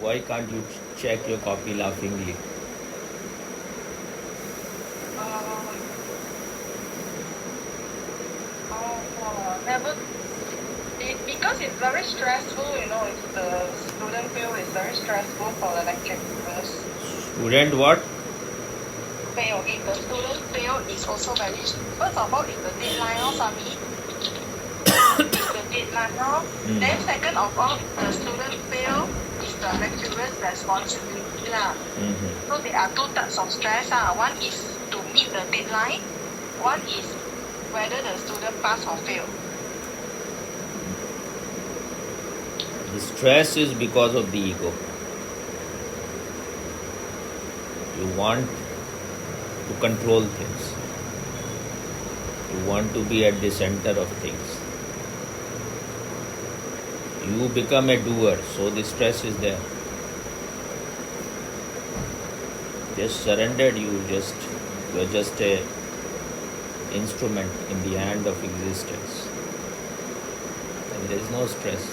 Why can't you check your copy laughingly? Never. Because it's very stressful, if the student fail, it's very stressful for the lecturers. Student what? Fail. If the student fail, it's also very. First of all, it's the deadline, Sami. It's the deadline, Then second of all, if the student fail, it's the lecturer's responsibility, lah. So there are two types of stress, One is to meet the deadline. One is whether the student pass or fail. The stress is because of the ego. You want to control things. You want to be at the center of things. You become a doer, so the stress is there. Just surrendered, you're just a instrument in the hand of existence. And there is no stress.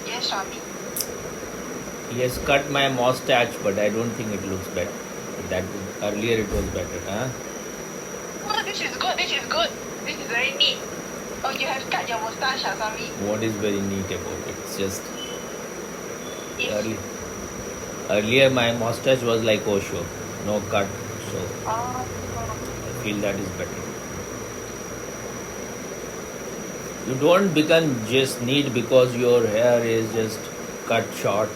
Yes, Swami. He has cut my mustache, but I don't think it looks better. Earlier it was better, huh? Oh, this is good. This is very neat. Oh, you have cut your mustache, Swami. What is very neat about it? It's just earlier my mustache was like OSHO, no cut, so I feel that is better. You don't become just neat because your hair is just cut short.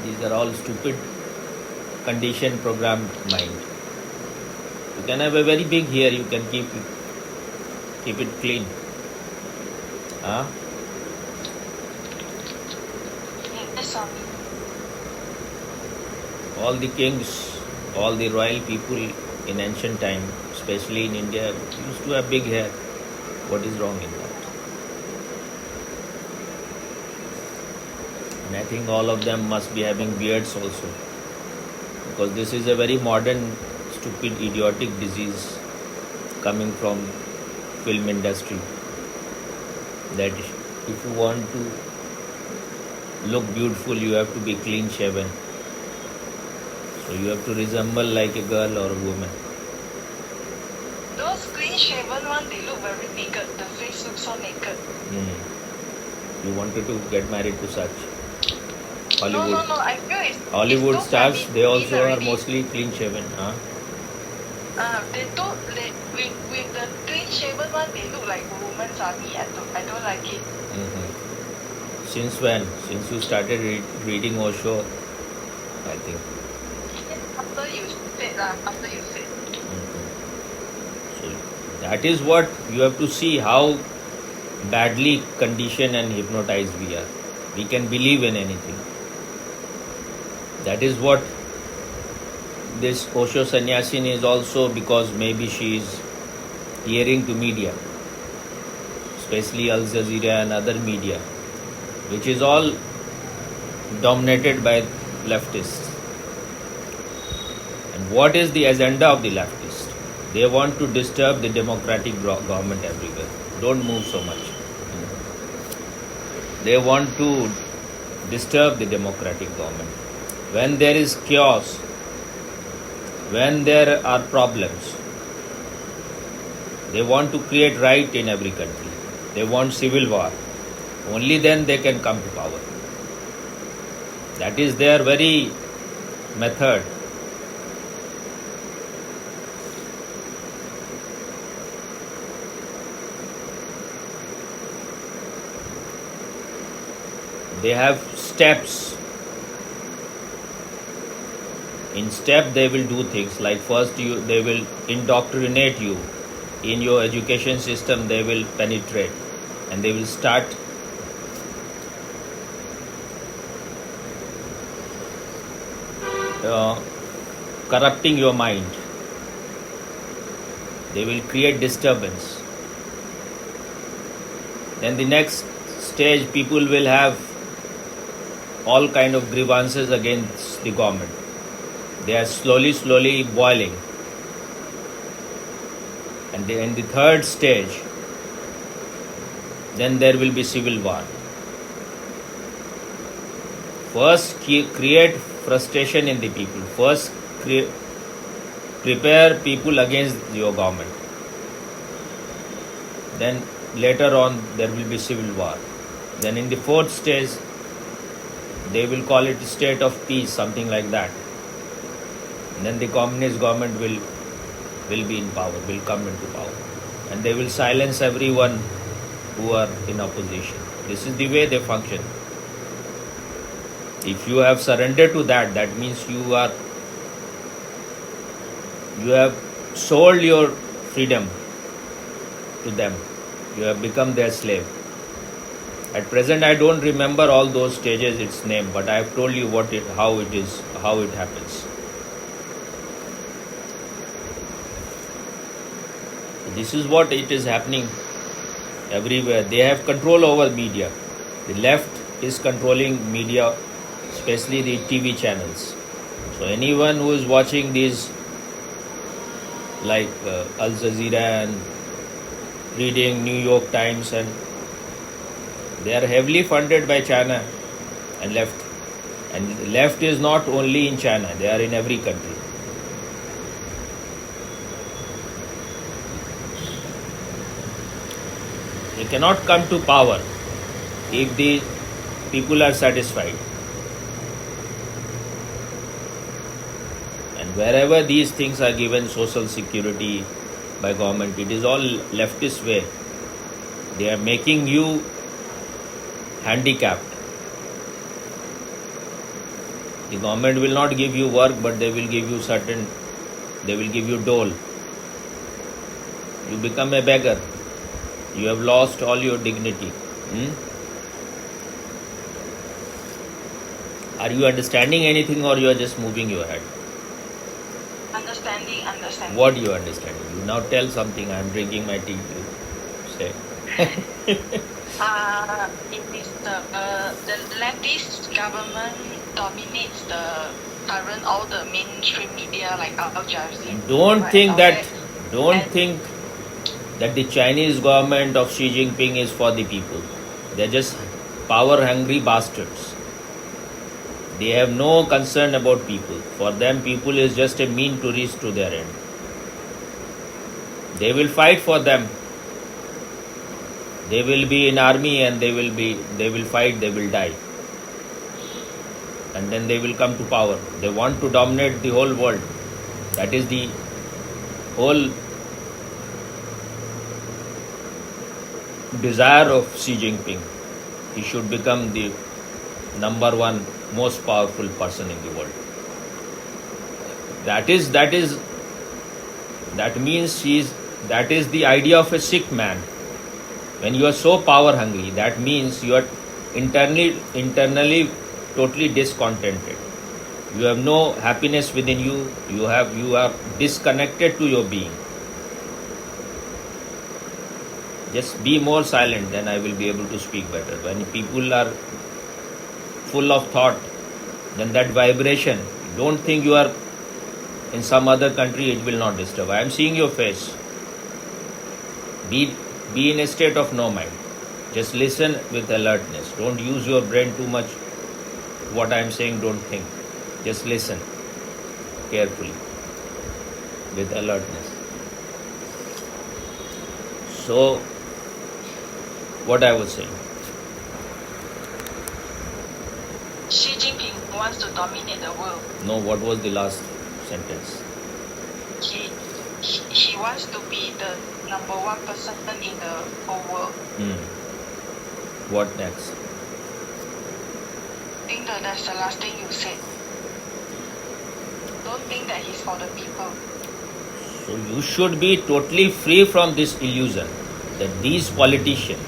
These are all stupid conditioned programmed mind. You can have a very big hair, you can keep it clean. Huh? Yes, Swami. All the kings, all the royal people in ancient time, especially in India, used to have big hair. What is wrong in that? And I think all of them must be having beards also. Because this is a very modern, stupid, idiotic disease coming from film industry. That if you want to look beautiful, you have to be clean shaven. So you have to resemble like a girl or a woman. Those clean shaven ones, they look very naked. The face looks so naked. You wanted to get married to such Hollywood. No. I feel it's Hollywood it's stars, they also are already. mostly clean shaven. Huh? With the clean shaven one, they look like women, Swami. I don't like it. Since when? Since you started reading OSHO, I think. After you said. So that is what you have to see, how badly conditioned and hypnotized we are. We can believe in anything. That is what this Osho Sannyasin is also, because maybe she is hearing to media, especially Al Jazeera and other media, which is all dominated by leftists. And what is the agenda of the leftists? They want to disturb the democratic government everywhere. Don't move so much. They want to disturb the democratic government. When there is chaos, when there are problems, they want to create riot in every country. They want civil war. Only then they can come to power. That is their very method. They have steps. In step they will do things like first they will indoctrinate you. In your education system they will penetrate and they will start corrupting your mind. They will create disturbance. Then the next stage, people will have all kind of grievances against the government. They are slowly boiling. And in the third stage, then there will be civil war. First, create frustration in the people. First, prepare people against your government. Then later on, there will be civil war. Then in the fourth stage, they will call it state of peace, something like that. And then the communist government will be in power, will come into power. And they will silence everyone who are in opposition. This is the way they function. If you have surrendered to that, that means you have sold your freedom to them. You have become their slave. At present, I don't remember all those stages, its name, but I have told you how it happens. This is what it is happening everywhere. They have control over media. The left is controlling media, especially the TV channels. So anyone who is watching these like Al Jazeera and reading New York Times, and they are heavily funded by China and left. And left is not only in China, they are in every country. They cannot come to power if the people are satisfied. And wherever these things are given, social security by government, it is all leftist way. They are making you handicapped. The government will not give you work, but they will give you dole. You become a beggar. You have lost all your dignity. Are you understanding anything, or you are just moving your head? Understanding. What you are understanding? You now tell something. I am drinking my tea. You say. It is the leftist government dominates the current all the mainstream media like Al Jazeera. Don't think that the Chinese government of Xi Jinping is for the people. They're just power-hungry bastards. They have no concern about people. For them, people is just a mean to reach to their end. They will fight for them. They will be in army and they will fight, they will die. And then they will come to power. They want to dominate the whole world. That is the whole desire of Xi Jinping. He should become the number one most powerful person in the world. That is the idea of a sick man. When you are so power hungry, that means you are internally totally discontented. You have no happiness within you. You are disconnected to your being. Just be more silent, then I will be able to speak better. When people are full of thought, then that vibration, don't think you are in some other country, it will not disturb. I am seeing your face. Be in a state of no mind. Just listen with alertness. Don't use your brain too much. What I am saying, don't think. Just listen carefully with alertness. So, what I was saying. Xi Jinping wants to dominate the world. No, what was the last sentence? He wants to be the number one person in the whole world. What next? I think that's the last thing you said. Don't think that he's for the people. So you should be totally free from this illusion that these politicians,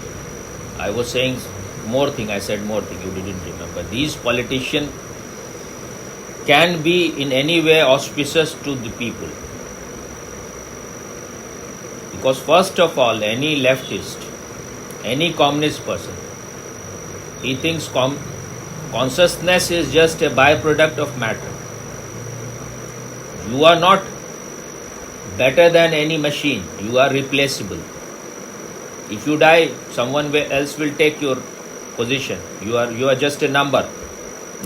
I was saying more thing, I said more thing, you didn't remember. These politicians can be in any way auspicious to the people. Because first of all, any leftist, any communist person, he thinks consciousness is just a byproduct of matter. You are not better than any machine. You are replaceable. If you die, someone else will take your position. You are just a number.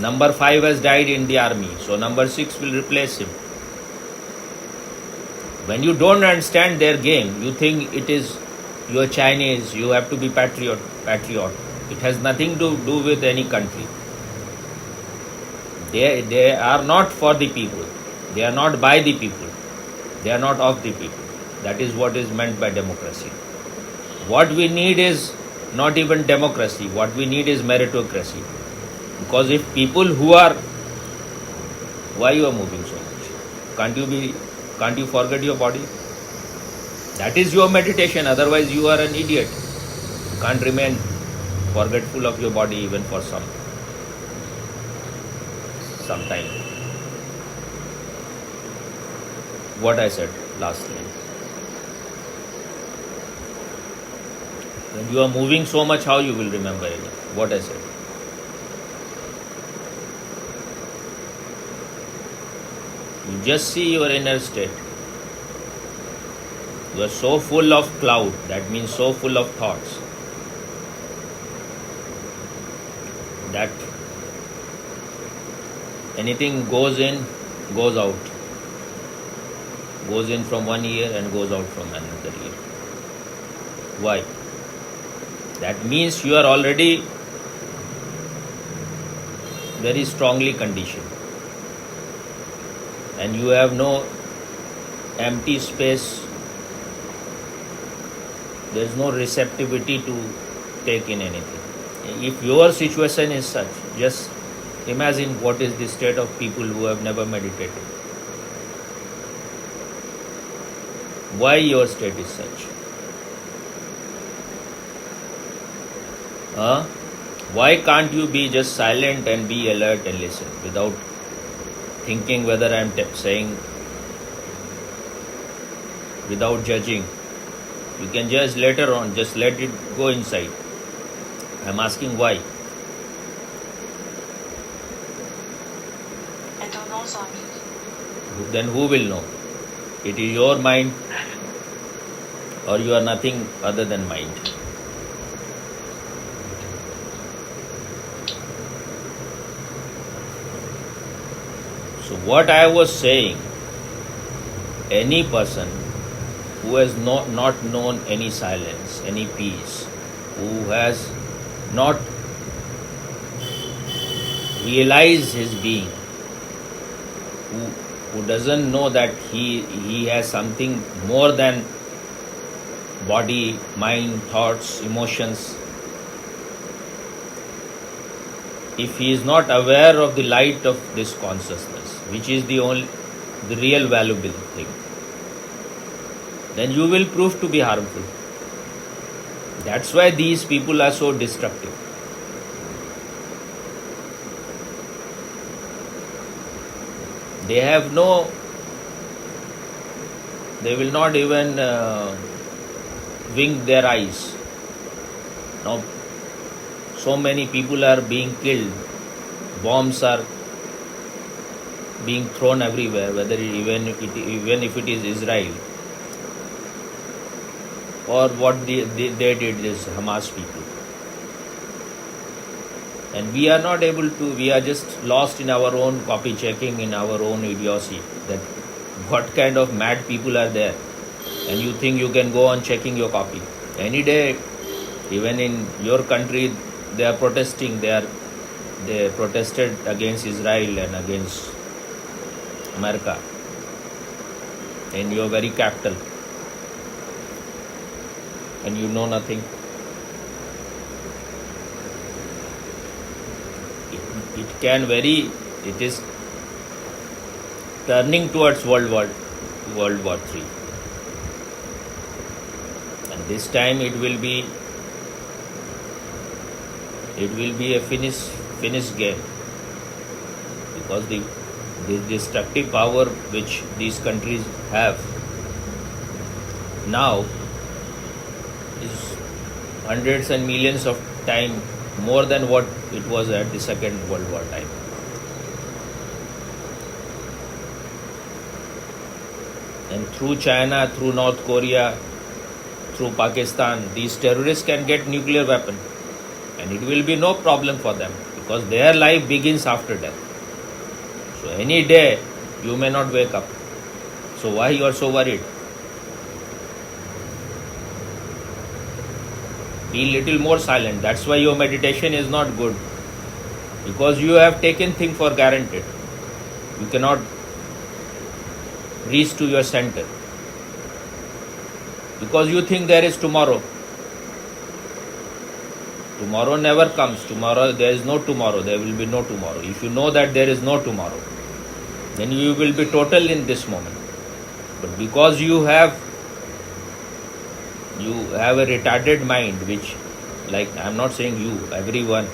Number 5 has died in the army, so number 6 will replace him. When you don't understand their game, you think it is you are Chinese, you have to be patriot. It has nothing to do with any country. They are not for the people. They are not by the people. They are not of the people. That is what is meant by democracy. What we need is not even democracy. What we need is meritocracy. Because if people who are, why you are moving so much? Can't you forget your body? That is your meditation. Otherwise you are an idiot. You can't remain forgetful of your body even for some time. What I said last time. When you are moving so much, how you will remember it? What I said. You just see your inner state. You are so full of cloud, that means so full of thoughts, that anything goes in, goes out. Goes in from one ear and goes out from another ear. Why? That means you are already very strongly conditioned. And you have no empty space. There is no receptivity to take in anything. If your situation is such, just imagine what is the state of people who have never meditated. Why your state is such? Why can't you be just silent and be alert and listen without thinking whether I am saying, without judging? You can just later on, just let it go inside. I am asking why. I don't know, Swami. Then who will know? It is your mind, or you are nothing other than mind. So what I was saying, any person who has not known any silence, any peace, who has not realized his being, who doesn't know that he has something more than body, mind, thoughts, emotions. If he is not aware of the light of this consciousness, which is the real valuable thing, then you will prove to be harmful. That's why these people are so destructive. They will not even wink their eyes. Now, so many people are being killed. Bombs are being thrown everywhere, even if it is Israel. Or what they did is Hamas people. And we are not able to, we are just lost in our own copy checking, in our own idiocy, that what kind of mad people are there. And you think you can go on checking your copy. Any day, even in your country, they are protesting. They protested against Israel and against America in your very capital. And you know nothing. It is turning towards World War III. And this time it will be a finished game, because the destructive power which these countries have now is hundreds and millions of times more than what it was at the Second World War time. And through China, through North Korea, through Pakistan, these terrorists can get nuclear weapon, and it will be no problem for them, because their life begins after death. So any day you may not wake up. So why you are so worried? Be little more silent. That's why your meditation is not good, because you have taken things for granted. You cannot reach to your center because you think there is tomorrow. Tomorrow never comes. Tomorrow, there is no tomorrow. There will be no tomorrow. If you know that there is no tomorrow, then you will be total in this moment. But because you have a retarded mind, which, like, I am not saying you, everyone,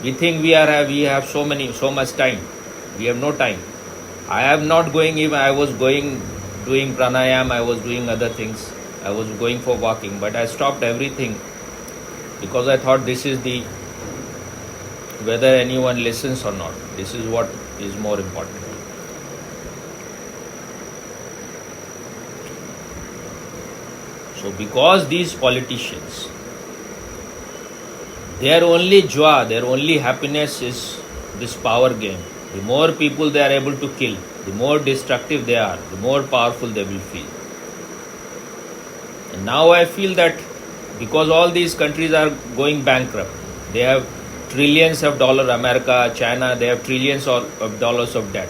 we think we have so much time. We have no time. I am not going, even I was going doing pranayam, I was doing other things, I was going for walking, but I stopped everything because I thought this is whether anyone listens or not. This is what is more important. So because these politicians, their only joy, their only happiness is this power game. The more people they are able to kill, the more destructive they are, the more powerful they will feel. And now I feel that because all these countries are going bankrupt, they have trillions of dollars, America, China, they have trillions of dollars of debt.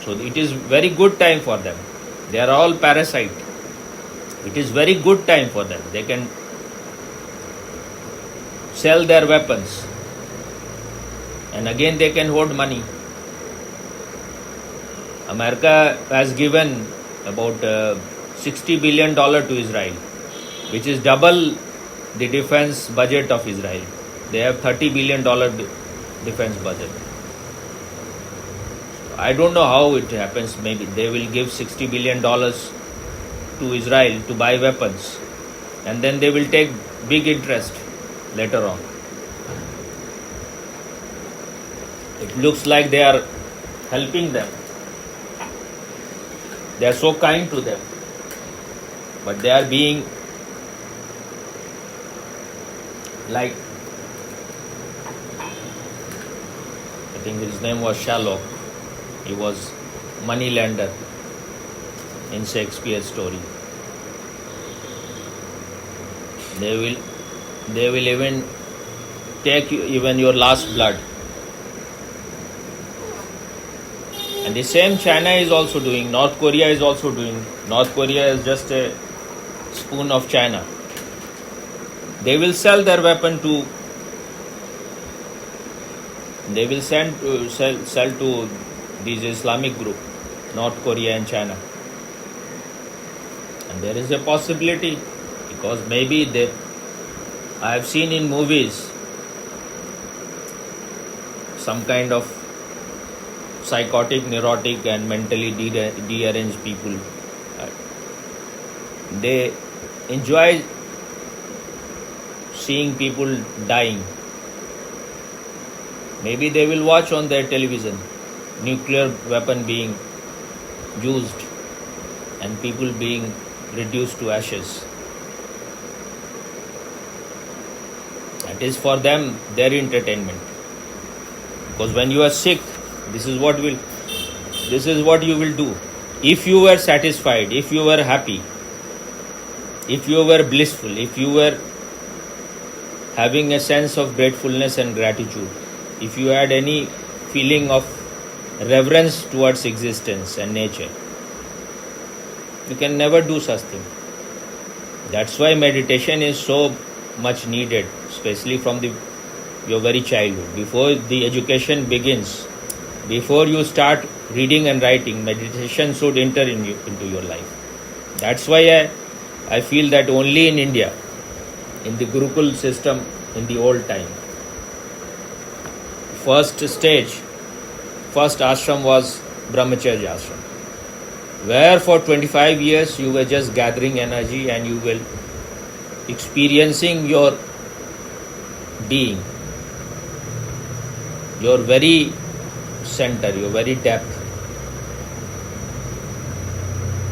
So it is very good time for them. They are all parasite. It is very good time for them. They can sell their weapons and again they can hoard money. America has given about $60 billion to Israel, which is double the defense budget of Israel. They have $30 billion defense budget. I don't know how it happens. Maybe they will give $60 billion to Israel to buy weapons, and then they will take big interest later on. It looks like they are helping them. They are so kind to them, but they are being like, I think his name was Sherlock. He was money lender in Shakespeare's story. They will even take even your last blood. And the same China is also doing, North Korea is also doing. North Korea is just a spoon of China. They will sell their weapon to, they will sell to these Islamic group, North Korea and China. And there is a possibility, because maybe I have seen in movies some kind of psychotic, neurotic and mentally deranged people. They enjoy seeing people dying. Maybe they will watch on their television nuclear weapon being used and people being reduced to ashes. That is for them their entertainment. Because when you are sick, this is what you will do. If you were satisfied, if you were happy, if you were blissful, if you were having a sense of gratefulness and gratitude, if you had any feeling of reverence towards existence and nature, you can never do such thing. That's why meditation is so much needed, especially from your very childhood. Before the education begins, before you start reading and writing, meditation should enter into your life. That's why I feel that only in India, in the Gurukul system in the old time, first ashram was Brahmacharya ashram, where for 25 years you were just gathering energy and you were experiencing your being, your very center, your very depth.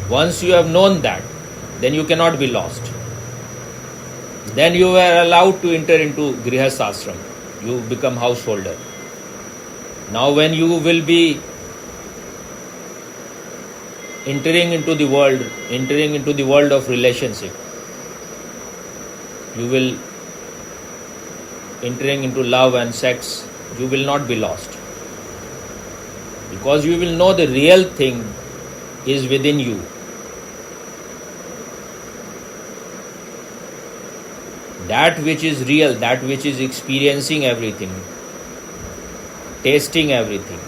Once you have known that, then you cannot be lost. Then you were allowed to enter into Grihastha ashram. you become householder. Now when you will be entering into the world of relationship, you will entering into love and sex, you will not be lost. Because you will know the real thing is within you. That which is real, that which is experiencing everything, tasting everything,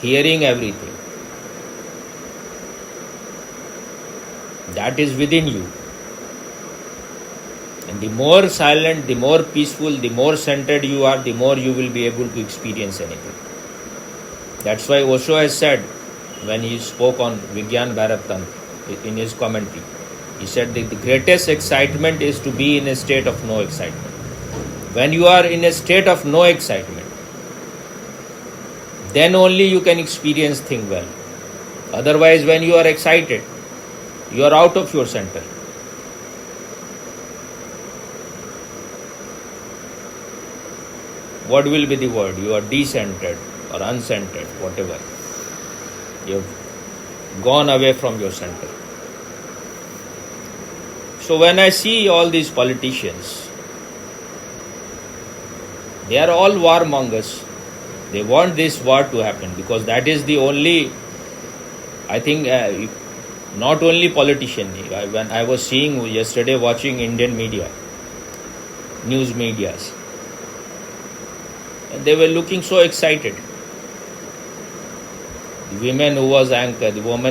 hearing everything, that is within you. And the more silent, the more peaceful, the more centered you are, the more you will be able to experience anything. That's why OSHO has said, when he spoke on Vigyan Bharatan in his commentary, he said that the greatest excitement is to be in a state of no excitement. When you are in a state of no excitement, then only you can experience things well. Otherwise, when you are excited, you are out of your center. What will be the word? You are decentered or uncentered, whatever. You have gone away from your center. So when I see all these politicians, they are all warmongers. They want this war to happen because that is the only, I think, not only politician. When I was seeing yesterday, watching Indian media, news medias, and they were looking so excited. The woman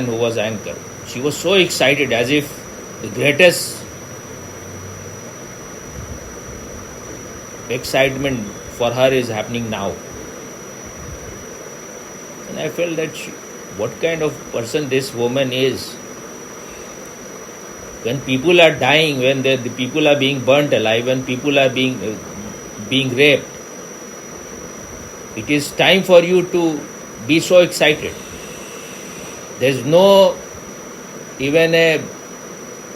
who was anchor, she was so excited as if the greatest excitement for her is happening now. And I felt that what kind of person this woman is. When people are dying, when the people are being burnt alive, when people are being raped, it is time for you to be so excited. There's no even a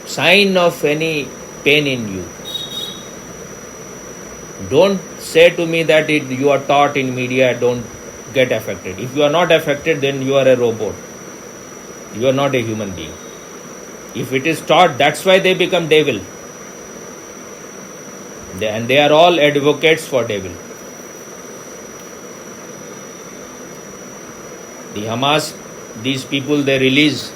sign of any pain in you. Don't say to me that you are taught in media, don't get affected. If you are not affected, then you are a robot. You are not a human being. If it is taught, that's why they become devil. And they are all advocates for devil. The Hamas, these people, they release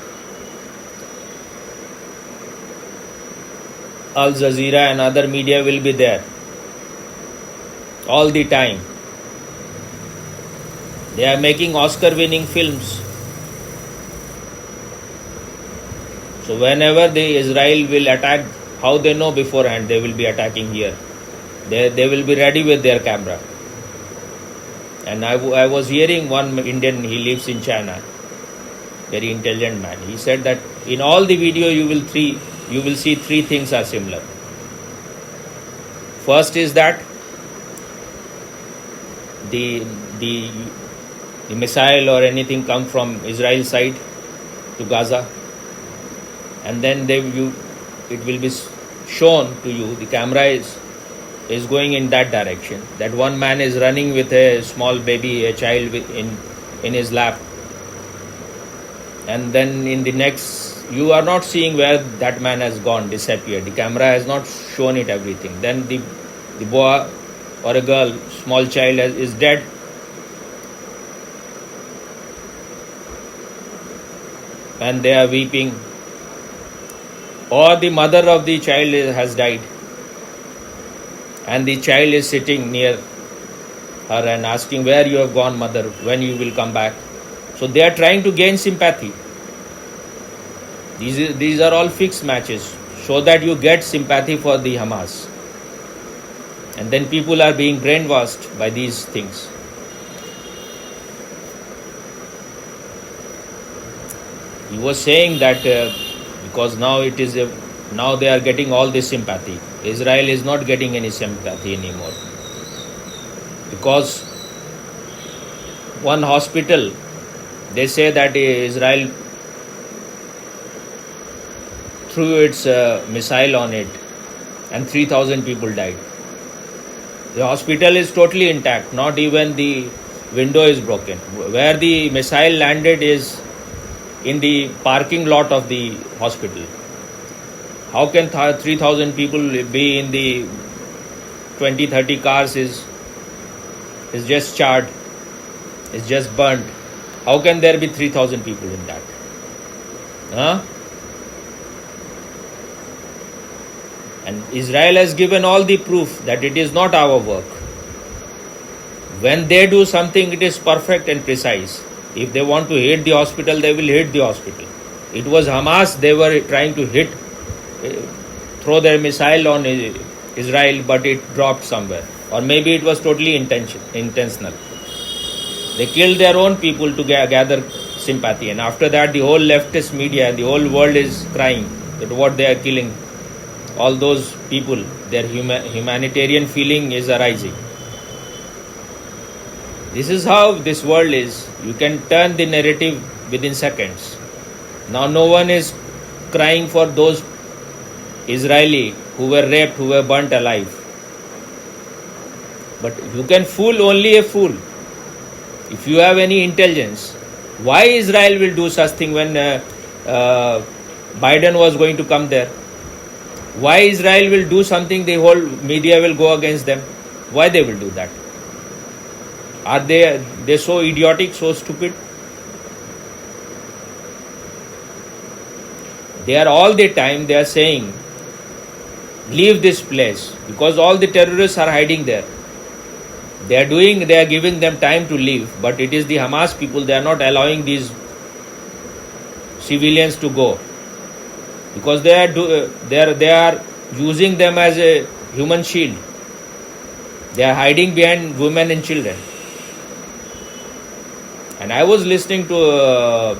Al Jazeera and other media will be there all the time. They are making Oscar-winning films. So whenever the Israel will attack, how they know beforehand they will be attacking here? They will be ready with their camera. And I was hearing one Indian, he lives in China, very intelligent man. He said that in all the video you will see three things are similar. First is that the missile or anything come from Israel side to Gaza, and then it will be shown to you, the camera is going in that direction, that one man is running with a small baby, a child in his lap, and then in the next, you are not seeing where that man has gone, disappeared. The camera has not shown it everything. Then the boy or a girl, small child is dead. And they are weeping. Or the mother of the child has died. And the child is sitting near her and asking, where you have gone, mother, when you will come back. So they are trying to gain sympathy. These are all fixed matches, so that you get sympathy for the Hamas. And then people are being brainwashed by these things. He was saying that because now now they are getting all this sympathy. Israel is not getting any sympathy anymore. Because one hospital, they say that Israel threw its missile on it and 3,000 people died. The hospital is totally intact. Not even the window is broken. Where the missile landed is in the parking lot of the hospital. How can 3,000 people be in the 20-30 cars is just charred, is just burnt? How can there be 3,000 people in that? Huh? And Israel has given all the proof that it is not our work. When they do something, it is perfect and precise. If they want to hit the hospital, they will hit the hospital. It was Hamas, they were trying to hit, throw their missile on Israel, but it dropped somewhere. Or maybe it was totally intentional. They killed their own people to gather sympathy. And after that, the whole leftist media, the whole world is crying that what they are killing. All those people, their humanitarian feeling is arising. This is how this world is. You can turn the narrative within seconds. Now no one is crying for those Israeli who were raped, who were burnt alive. But you can fool only a fool. If you have any intelligence, why Israel will do such thing when Biden was going to come there? Why Israel will do something, the whole media will go against them? Why they will do that? Are they so idiotic, so stupid? They are all the time, they are saying, leave this place, because all the terrorists are hiding there. They are giving them time to leave, but it is the Hamas people, they are not allowing these civilians to go. Because they are using them as a human shield. They are hiding behind women and children. And I was listening to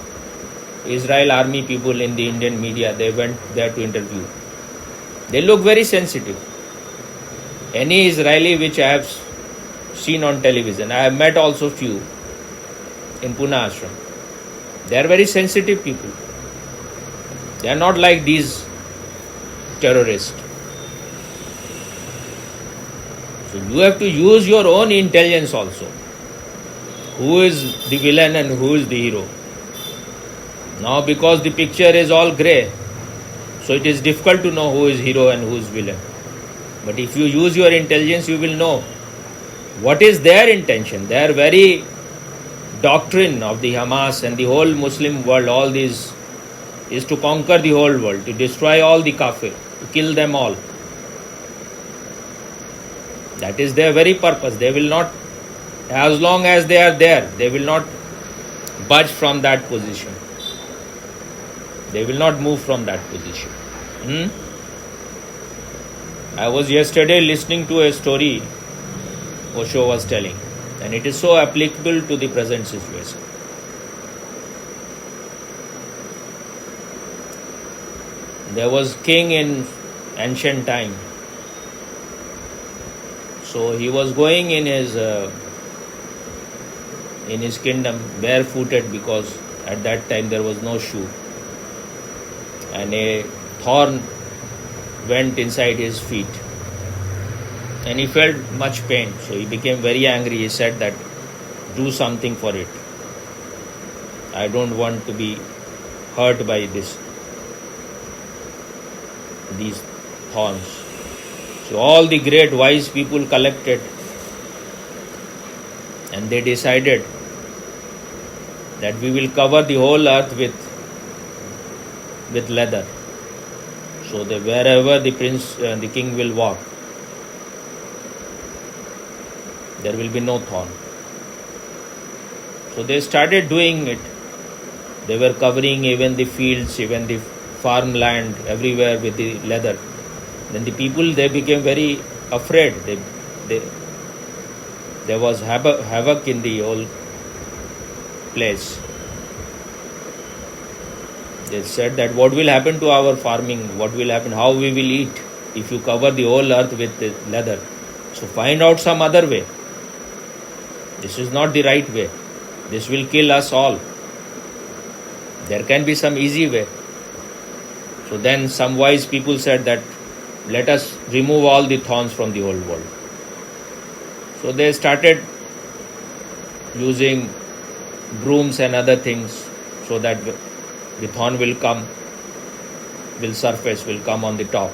Israel army people in the Indian media. They went there to interview. They look very sensitive. Any Israeli which I have seen on television, I have met also few in Pune ashram. They are very sensitive people. They are not like these terrorists. So you have to use your own intelligence also. Who is the villain and who is the hero? Now because the picture is all grey, so it is difficult to know who is hero and who is villain. But if you use your intelligence, you will know what is their intention. Their very doctrine of the Hamas and the whole Muslim world, all these, is to conquer the whole world, to destroy all the kafir, to kill them all. That is their very purpose. They will not, as long as they are there, they will not budge from that position. They will not move from that position. I was yesterday listening to a story OSHO was telling, and it is so applicable to the present situation. There was king in ancient time. So he was going in his kingdom barefooted, because at that time there was no shoe. And a thorn went inside his feet. And he felt much pain. So he became very angry. He said that, do something for it. I don't want to be hurt by these thorns. So all the great wise people collected, and they decided that we will cover the whole earth with leather. So that wherever the king will walk, there will be no thorn. So they started doing it. They were covering even the fields, even the farmland, everywhere with the leather. Then the people, they became very afraid. There was havoc in the whole place. They said that what will happen to our farming, what will happen, how we will eat if you cover the whole earth with the leather. So find out some other way. This is not the right way. This will kill us all. There can be some easy way. So then some wise people said that let us remove all the thorns from the whole world. So they started using brooms and other things so that the thorn will surface, will come on the top.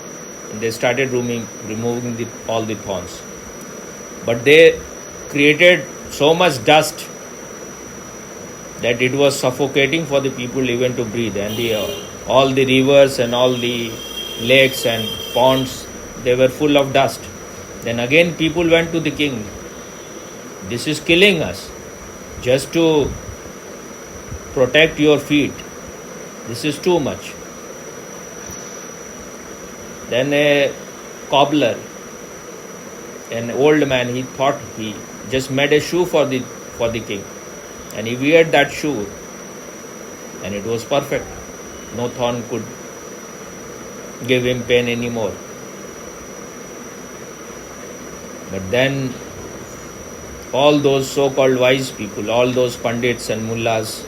And they started removing all the thorns. But they created so much dust that it was suffocating for the people even to breathe. And all the rivers and all the lakes and ponds, they were full of dust. Then again people went to the king. This is killing us. Just to protect your feet, this is too much. Then a cobbler, an old man, he thought he just made a shoe for the king, and he weared that shoe, and it was perfect. No thorn could give him pain anymore. But then all those so-called wise people, all those pandits and mullahs,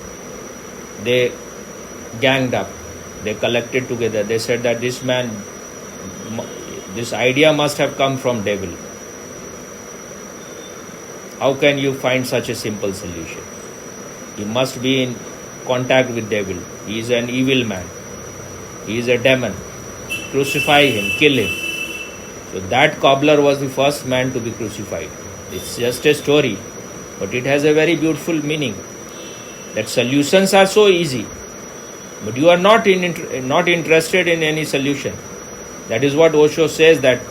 they ganged up. They collected together. They said that this idea must have come from devil. How can you find such a simple solution? He must be in contact with devil. He is an evil man. He is a demon. Crucify him, kill him. So that cobbler was the first man to be crucified. It's just a story, but it has a very beautiful meaning. That solutions are so easy, but you are not interested in any solution. That is what OSHO says, that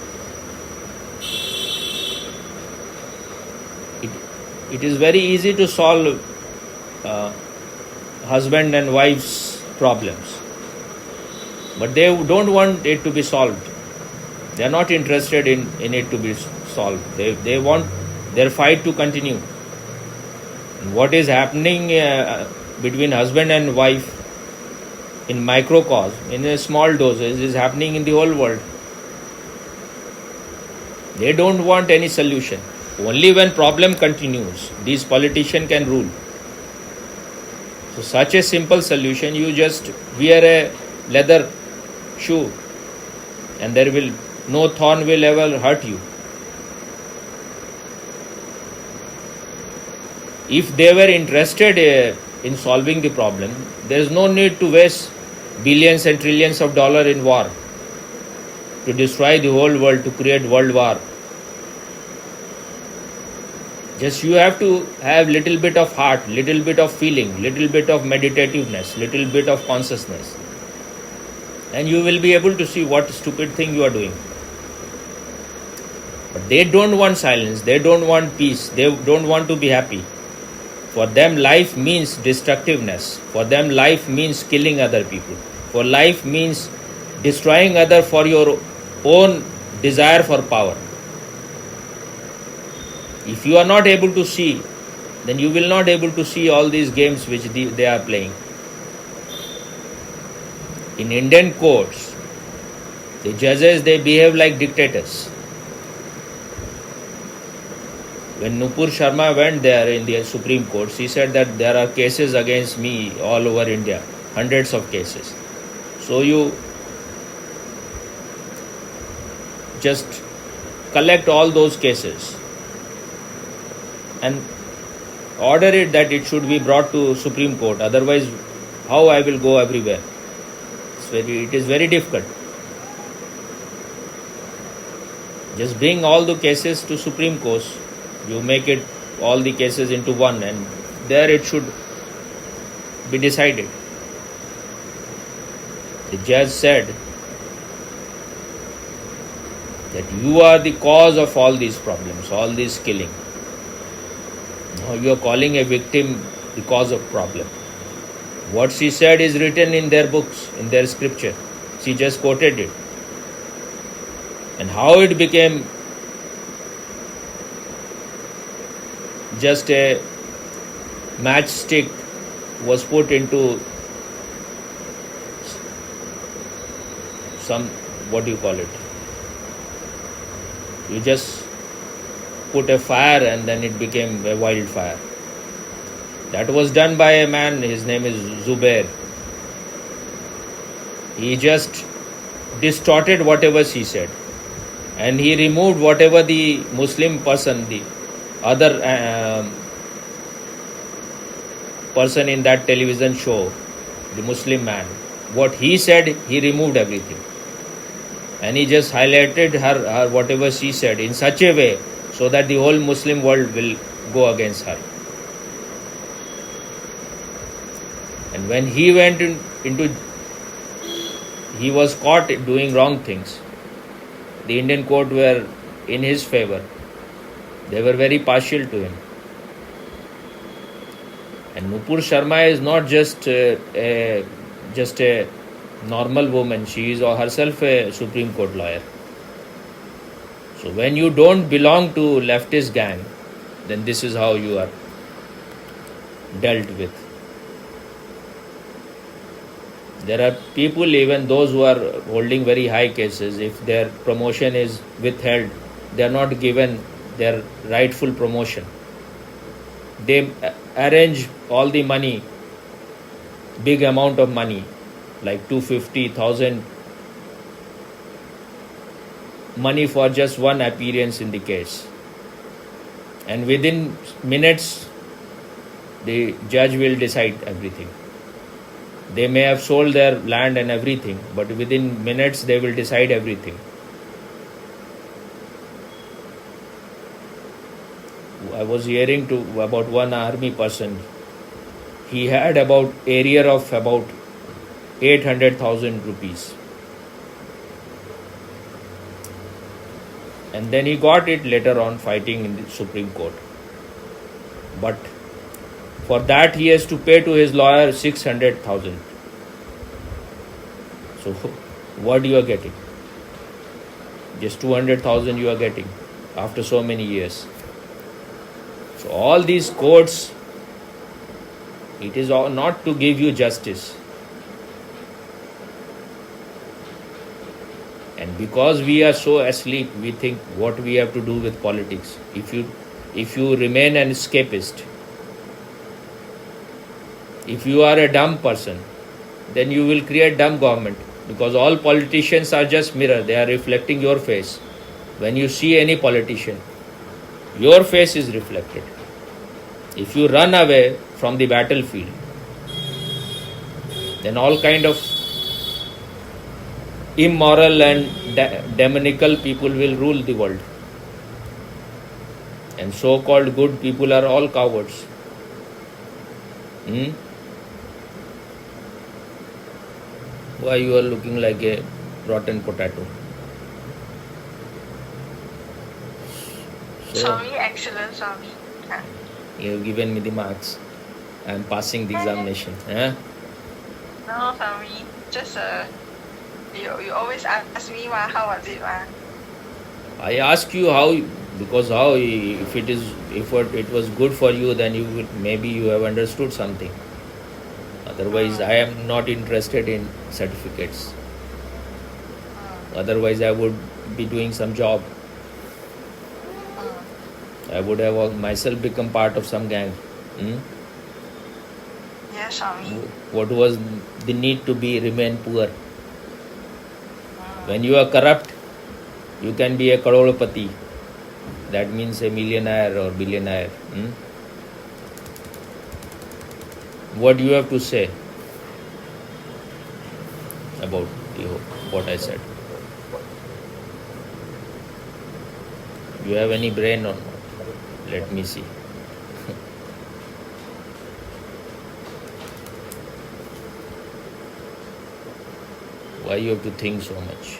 it is very easy to solve husband and wife's problems, but they don't want it to be solved. They are not interested in it to be solved. They want their fight to continue. What is happening between husband and wife in microcosm, in a small doses, is happening in the whole world. They don't want any solution. Only when problem continues, these politicians can rule. So such a simple solution, you just wear a leather shoe and no thorn will ever hurt you. If they were interested in solving the problem, there is no need to waste billions and trillions of dollars in war to destroy the whole world, to create world war. Just you have to have little bit of heart, little bit of feeling, little bit of meditativeness, little bit of consciousness, and you will be able to see what stupid thing you are doing. But they don't want silence, they don't want peace, they don't want to be happy. For them, life means destructiveness. For them, life means killing other people. For life means destroying other for your own desire for power. If you are not able to see, then you will not able to see all these games which they are playing. In Indian courts, the judges, they behave like dictators. When Nupur Sharma went there in the Supreme Court, she said that there are cases against me all over India, hundreds of cases. So you just collect all those cases and order it that it should be brought to Supreme Court. Otherwise, how I will go everywhere? It is very difficult. Just bring all the cases to Supreme Court. You make it all the cases into one, and there it should be decided. The judge said that you are the cause of all these problems, all this killing. Now you are calling a victim the cause of problem. What she said is written in their books, in their scripture. She just quoted it. And how it became just a matchstick was put into some, what do you call it? You just put a fire and then it became a wildfire. That was done by a man, his name is Zubair. He just distorted whatever she said. And he removed whatever the Muslim person, other person in that television show, the Muslim man, what he said, he removed everything. And he just highlighted her whatever she said in such a way so that the whole Muslim world will go against her. And when he went he was caught doing wrong things. The Indian court were in his favor. They were very partial to him. And Nupur Sharma is not just a normal woman. She is herself a Supreme Court lawyer. So when you don't belong to leftist gang, then this is how you are dealt with. There are people, even those who are holding very high cases, if their promotion is withheld, they are not given their rightful promotion. They arrange all the money, big amount of money, like 250,000 money for just one appearance in the case. And within minutes, the judge will decide everything. They may have sold their land and everything, but within minutes they will decide everything. I was hearing about one army person. He had about area of about 800,000 rupees. And then he got it later on fighting in the Supreme Court. But for that he has to pay to his lawyer 600,000. So what you are getting? Just 200,000 you are getting after so many years. So all these courts, it is all not to give you justice. And because we are so asleep, we think what we have to do with politics. If you remain an escapist, if you are a dumb person, then you will create dumb government, because all politicians are just mirror. They are reflecting your face. When you see any politician, your face is reflected. If you run away from the battlefield, then all kind of immoral and demonical people will rule the world. And so-called good people are all cowards. Why you are looking like a rotten potato? So, Sorry, excellent, sorry. you have given me the marks. I am passing the examination. No, sorry. Just you always ask me how was it, I ask you how, because how, if it was good for you, then maybe you have understood something. Otherwise, I am not interested in certificates. Otherwise, I would be doing some job. I would have myself become part of some gang. Yes, sorry. What was the need to remain poor? When you are corrupt, you can be a crorepati. That means a millionaire or billionaire. What do you have to say about what I said? You have any brain or not? Let me see. Why you have to think so much?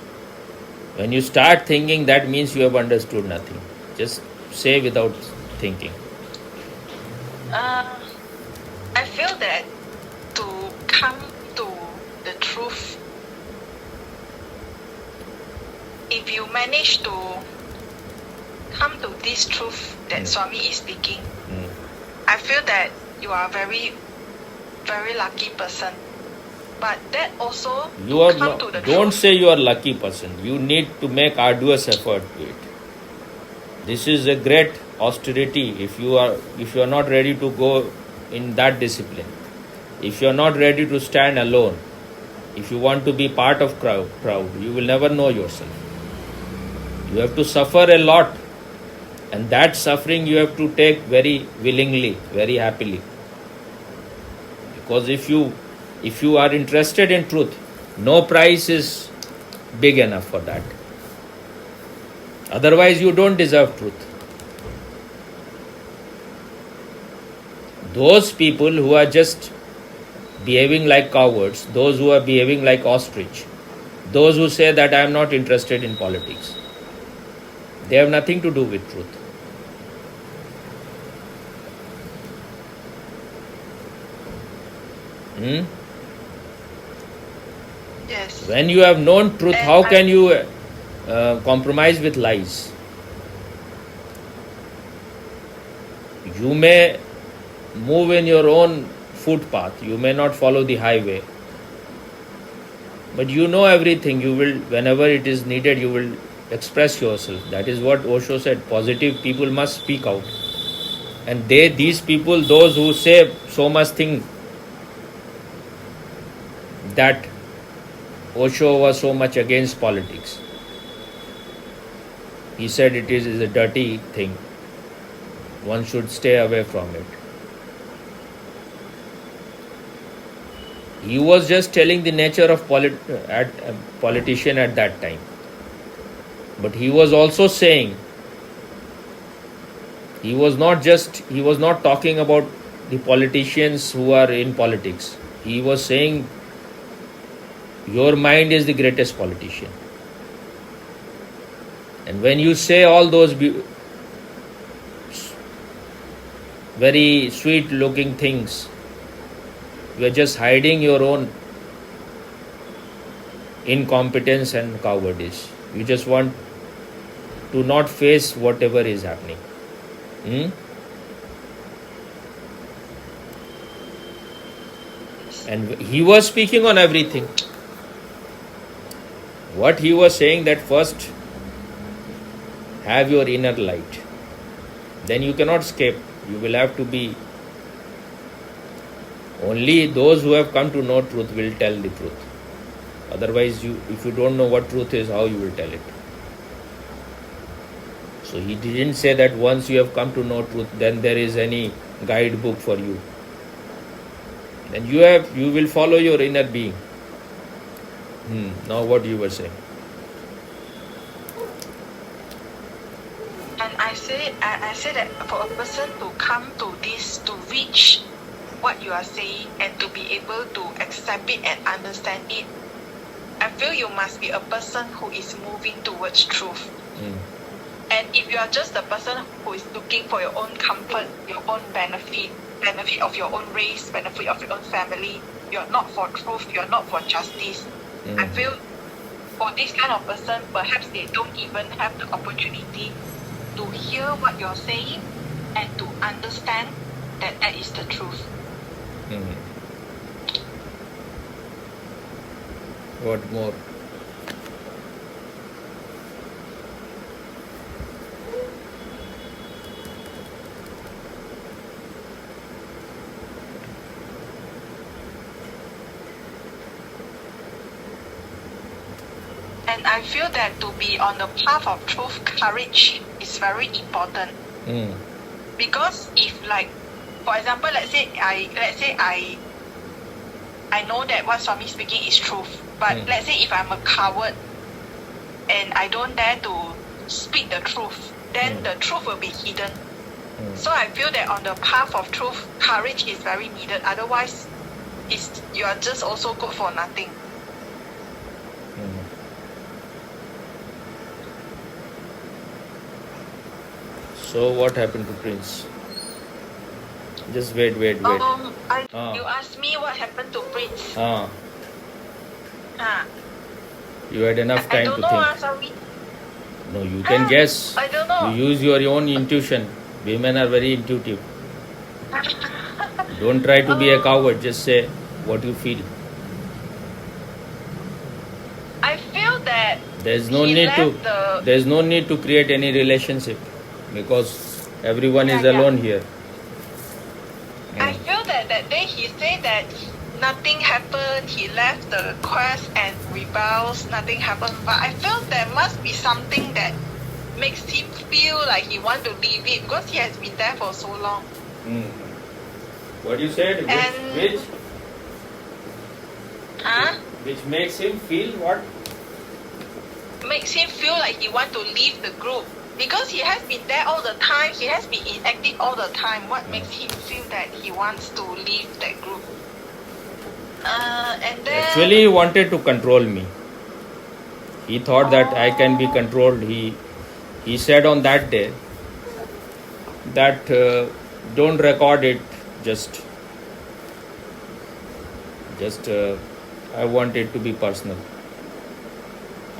When you start thinking, that means you have understood nothing. Just say without thinking. I feel that to come to the truth, if you manage to come to this truth that Swami is speaking, I feel that you are a very, very lucky person. But that also You are come not, to the don't truth. say you are lucky person. You need to make arduous effort to it. This is a great austerity. If you are not ready to go in that discipline, if you are not ready to stand alone, if you want to be part of crowd, you will never know yourself. You have to suffer a lot And that suffering you have to take very willingly, very happily. Because if you are interested in truth, no price is big enough for that. Otherwise, you don't deserve truth. Those people who are just behaving like cowards, those who are behaving like ostrich, those who say that I am not interested in politics, they have nothing to do with truth. Yes. When you have known truth, And how can you compromise with lies? You may move in your own footpath, you may not follow the highway, but you know everything. You will, whenever it is needed, you will express yourself. That is what Osho said. Positive people must speak out. And these people, those who say so much thing that Osho was so much against politics. He said it is a dirty thing. One should stay away from it. He was just telling the nature of politician at that time. But he was also saying, he was not talking about the politicians who are in politics. He was saying, your mind is the greatest politician. And when you say all those very sweet looking things, you are just hiding your own incompetence and cowardice. You just want to not face whatever is happening. And he was speaking on everything. What he was saying, that first have your inner light. Then you cannot escape. You will have to be. Only those who have come to know truth will tell the truth. Otherwise, if you don't know what truth is, how you will tell it? So he didn't say that once you have come to know truth, then there is any guidebook for you. Then you will follow your inner being. Now what you were saying? And I say that for a person to come to this, to reach what you are saying and to be able to accept it and understand it, I feel you must be a person who is moving towards truth. And if you are just a person who is looking for your own comfort, your own benefit of your own race, benefit of your own family, you're not for truth, you're not for justice. I feel for this kind of person, perhaps they don't even have the opportunity to hear what you're saying and to understand that that is the truth. What more? And I feel that to be on the path of truth, courage is very important. Because if, like, for example, let's say I know that what Swami is speaking is truth, but let's say if I'm a coward and I don't dare to speak the truth, then the truth will be hidden. So I feel that on the path of truth, courage is very needed. Otherwise, you are just also good for nothing. So what happened to Prince? Just wait. You asked me what happened to Prince. You had enough time to think. Sorry. No, you can guess. I don't know. You use your own intuition. Women are very intuitive. Don't try to be a coward. Just say what you feel. I feel that There's no need to create any relationship, because everyone is alone here. I feel that day he said that nothing happened, he left the quest and rebels, nothing happened. But I feel there must be something that makes him feel like he want to leave it because he has been there for so long. What you said? And Which makes him feel what? Makes him feel like he want to leave the group because he has been there all the time. He has been inactive all the time. What makes him feel that he wants to leave that group? And then Actually, he wanted to control me. He thought that I can be controlled. He said on that day that don't record it. Just I want it to be personal.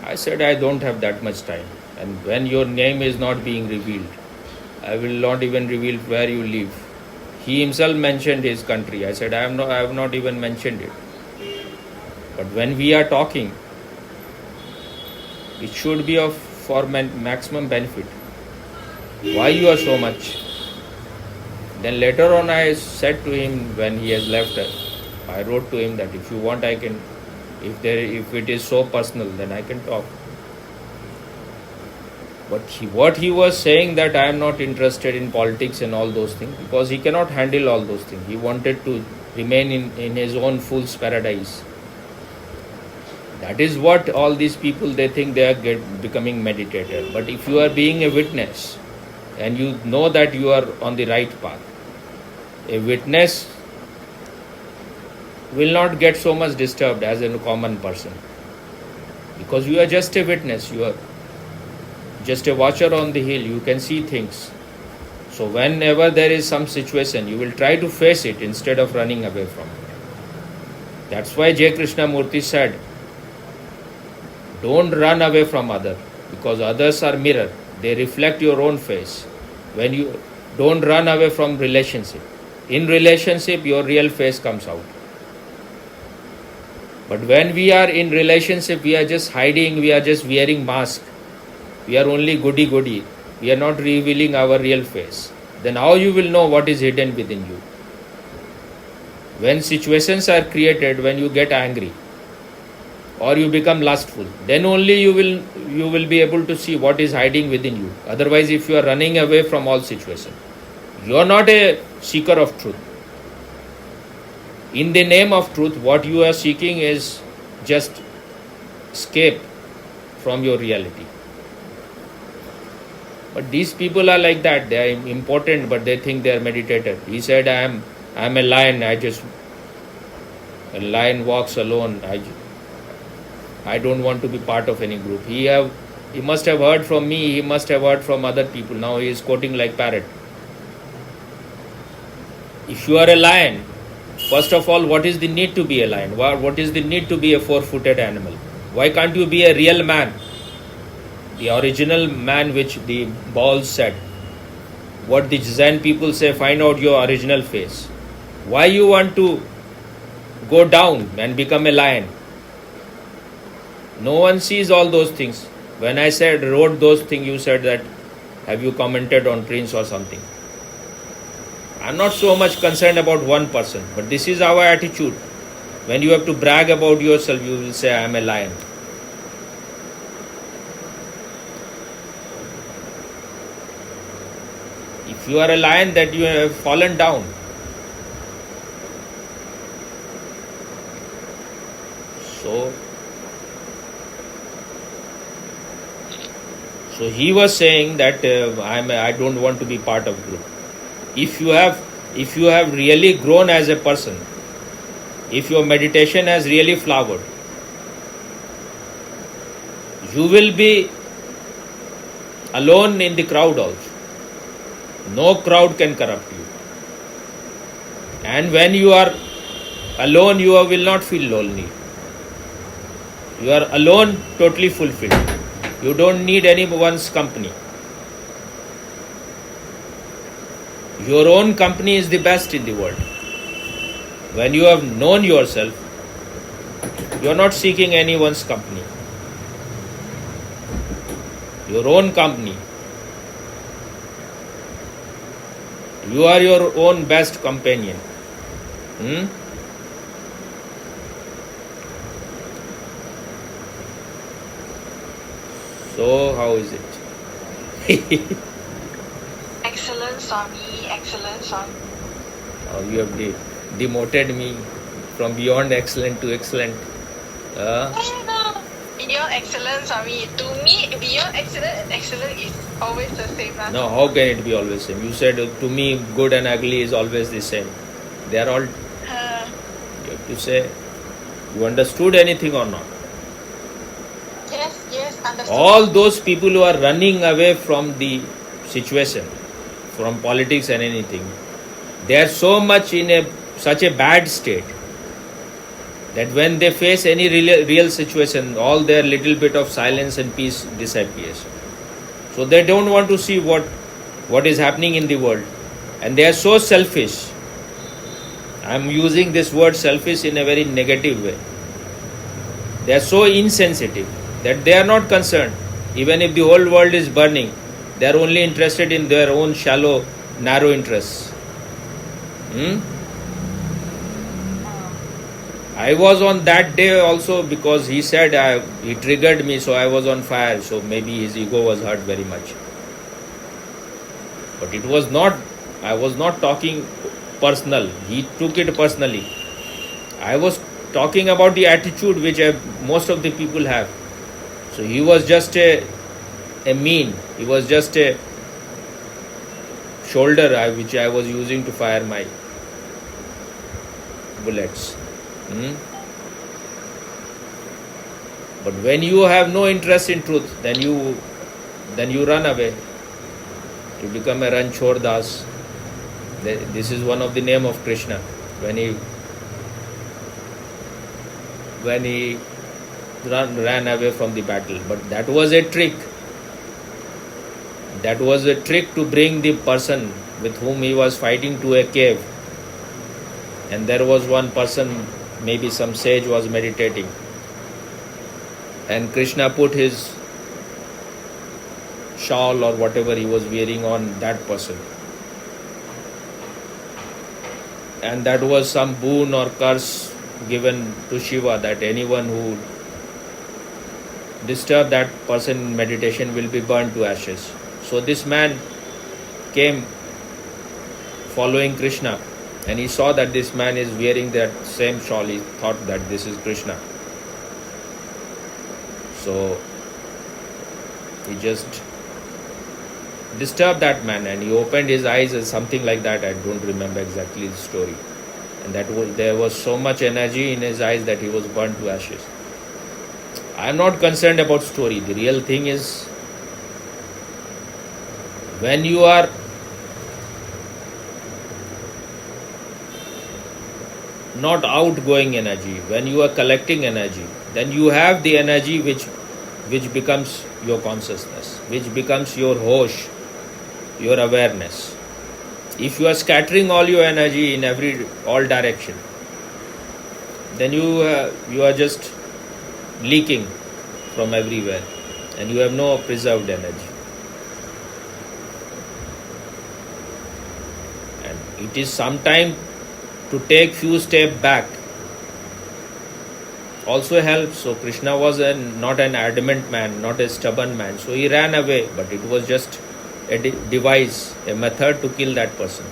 I said I don't have that much time, and when your name is not being revealed, I will not even reveal where you live. He himself mentioned his country. I said I have not even mentioned it. But when we are talking, it should be for maximum benefit. Why you are so much? Then later on I said to him when he has left, I wrote to him that if you want I can, if it is so personal then I can talk. But what he was saying that I am not interested in politics and all those things because he cannot handle all those things. He wanted to remain in his own fool's paradise. That is what all these people, they think they are becoming meditator. But if you are being a witness and you know that you are on the right path, a witness will not get so much disturbed as a common person. Because you are just a witness, you are just a watcher on the hill, you can see things. So whenever there is some situation, you will try to face it instead of running away from it. That's why J. Krishnamurti said, don't run away from others, because others are mirror. They reflect your own face. When you don't run away from relationship. In relationship, your real face comes out. But when we are in relationship, we are just hiding, we are just wearing mask. We are only goody. We are not revealing our real face. Then how you will know what is hidden within you? When situations are created, when you get angry, or you become lustful, then only you will be able to see what is hiding within you. Otherwise, if you are running away from all situations, you are not a seeker of truth. In the name of truth, what you are seeking is just escape from your reality. But these people are like that. They are important, but they think they are meditator. He said, I am a lion. A lion walks alone. I don't want to be part of any group. He must have heard from me. He must have heard from other people. Now he is quoting like parrot. If you are a lion, first of all, what is the need to be a lion? What is the need to be a four-footed animal? Why can't you be a real man? The original man which the balls said. What the Zen people say, find out your original face. Why you want to go down and become a lion? No one sees all those things. When I wrote those things, you said that, have you commented on Prince or something? I'm not so much concerned about one person, but this is our attitude. When you have to brag about yourself, you will say, I am a lion. If you are a lion, that you have fallen down. So he was saying that I don't want to be part of group. If you have really grown as a person, if your meditation has really flowered, you will be alone in the crowd also. No crowd can corrupt you. And when you are alone, you will not feel lonely. You are alone, totally fulfilled. You don't need anyone's company. Your own company is the best in the world. When you have known yourself, you are not seeking anyone's company. Your own company. You are your own best companion. So how is it? Excellent, Swami. Excellent, Swami. You have demoted me from beyond excellent to excellent. Beyond excellent, Swami. To me, beyond excellent and excellent is always the same. No, how can it be always same? You said to me good and ugly is always the same. They are all, you have to say, you understood anything or not? Yes, understood. All those people who are running away from the situation, from politics and anything, they are so much in such a bad state that when they face any real situation, all their little bit of silence and peace disappears. So they don't want to see what is happening in the world, and they are so selfish. I am using this word selfish in a very negative way. They are so insensitive that they are not concerned. Even if the whole world is burning, they are only interested in their own shallow, narrow interests. I was on that day also because he said he triggered me, so I was on fire. So maybe his ego was hurt very much. But it was not, I was not talking personal. He took it personally. I was talking about the attitude which most of the people have. So he was just a mean. He was just a shoulder which I was using to fire my bullets. But when you have no interest in truth, then you run away. You become a Ranchor Das. This is one of the name of Krishna. When he ran away from the battle. But that was a trick. That was a trick to bring the person with whom he was fighting to a cave. And there was one person, maybe some sage was meditating. And Krishna put his shawl or whatever he was wearing on that person. And that was some boon or curse given to Shiva that anyone who disturb that person in meditation will be burned to ashes. So this man came following Krishna, and he saw that this man is wearing that same shawl. He thought that this is Krishna. So he just disturbed that man, and he opened his eyes as something like that. I don't remember exactly the story. And there was so much energy in his eyes that he was burned to ashes. I am not concerned about story. The real thing is when you are not outgoing energy, when you are collecting energy, then you have the energy which becomes your consciousness, which becomes your hosh, your awareness. If you are scattering all your energy in all direction, then you are just leaking from everywhere, and you have no preserved energy. And it is sometime to take few steps back also helps. So Krishna was not an adamant man, not a stubborn man. So he ran away, but it was just a device, a method to kill that person.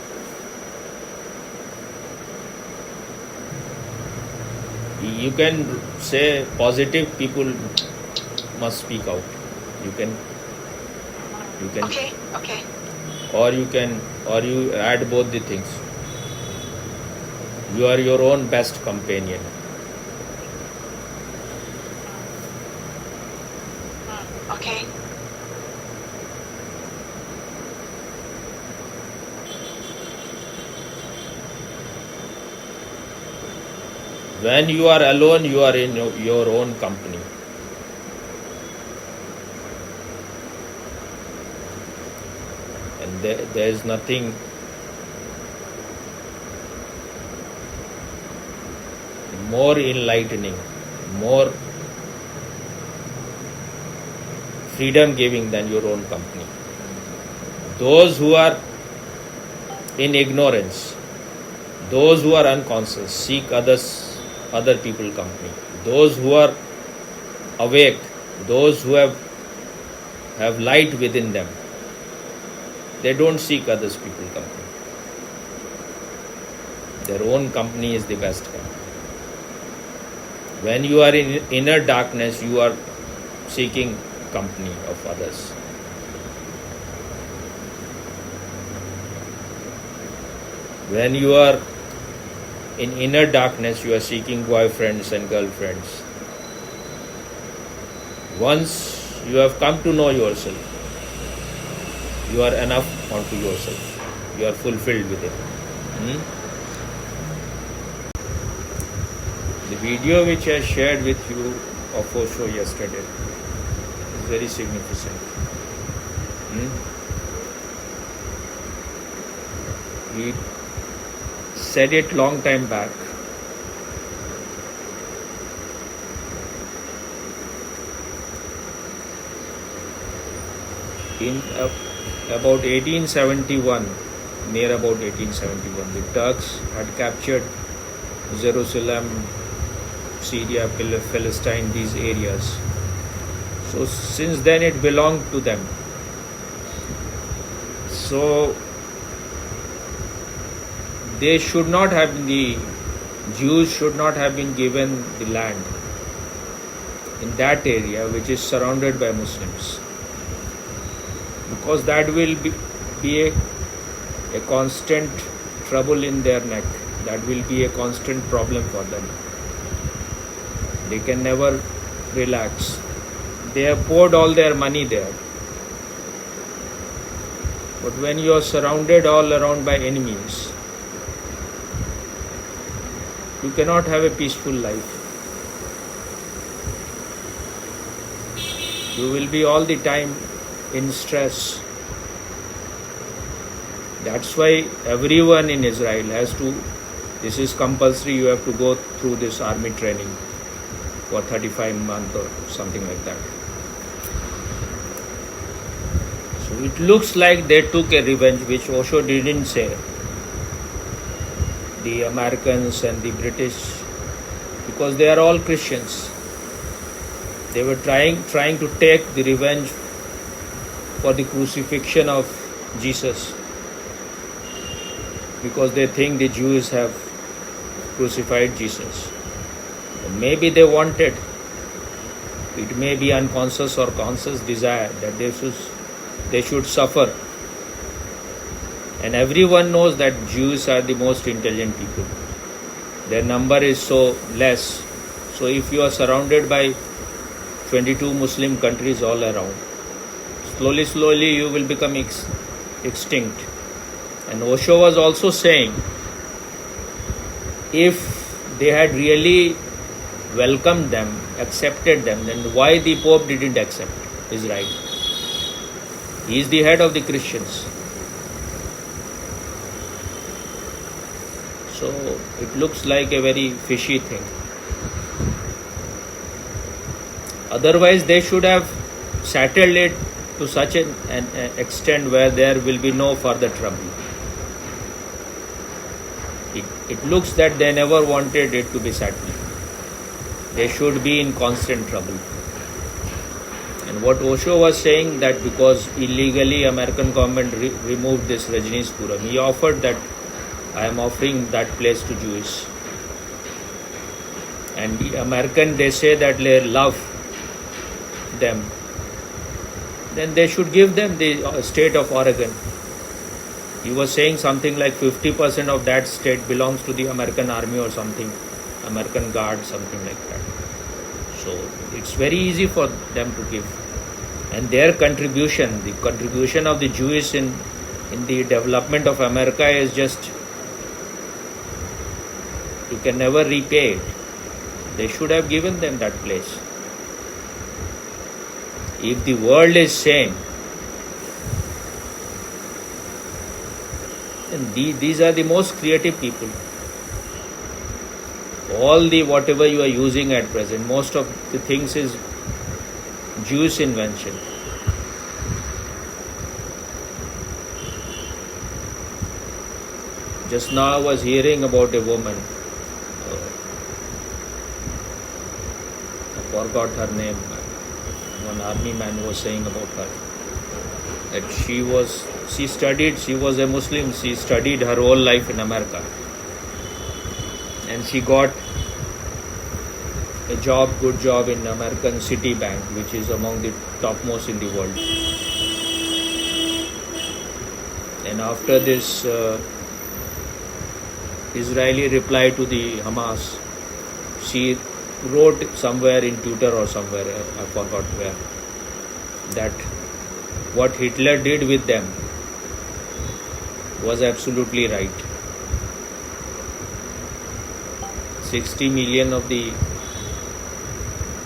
You can say positive people must speak out. You can Okay. or you add both the things. You are your own best companion. Okay. When you are alone, you are in your own company. And there is nothing more enlightening, more freedom giving than your own company. Those who are in ignorance, those who are unconscious, seek other people company. Those who are awake, those who have light within them, They don't seek others people company. Their own company is the best company. When you are in inner darkness, you are seeking company of others. When you are in inner darkness, you are seeking boyfriends and girlfriends. Once you have come to know yourself, you are enough onto yourself. You are fulfilled with it. The video which I shared with you of OSHO yesterday is very significant. He said it long time back. In about 1871, near about 1871, the Turks had captured Jerusalem, Syria, Palestine, these areas. So since then it belonged to them. So they should not have been, the Jews should not have been given the land in that area which is surrounded by Muslims, because that will be a constant trouble in their neck. That will be a constant problem for them. They can never relax. They have poured all their money there. But when you are surrounded all around by enemies, you cannot have a peaceful life. You will be all the time in stress. That's why everyone in Israel has to, this is compulsory, you have to go through this army training for 35 months or something like that. So it looks like they took a revenge, which OSHO didn't say. The Americans and the British, because they are all Christians, they were trying to take the revenge for the crucifixion of Jesus, because they think the Jews have crucified Jesus. Maybe they wanted, it may be unconscious or conscious desire, that they should suffer. And everyone knows that Jews are the most intelligent people. Their number is so less. So if you are surrounded by 22 Muslim countries all around, slowly you will become extinct. And OSHO was also saying, if they had really welcomed them, accepted them, then why the Pope didn't accept Israel? He is the head of the Christians. So it looks like a very fishy thing. Otherwise, they should have settled it to such an extent where there will be no further trouble. It looks that they never wanted it to be settled. They should be in constant trouble. And what OSHO was saying, that because illegally American government removed this Rajneeshpuram, he offered that I am offering that place to Jews. And the American, they say that they love them. Then they should give them the state of Oregon. He was saying something like 50% of that state belongs to the American army or something, American guard, something like that. So it's very easy for them to give. And their contribution, the contribution of the Jews in the development of America is just, you can never repay it. They should have given them that place. If the world is sane, then these are the most creative people. All the whatever you are using at present, most of the things is Jewish invention. Just now I was hearing about a woman, I forgot her name. One army man was saying about her that she was she was a Muslim, she studied her whole life in America. And she got a good job in American Citibank, which is among the topmost in the world. And after this Israeli reply to the Hamas, she wrote somewhere in Twitter or somewhere, I forgot where, that what Hitler did with them was absolutely right. 60 million of the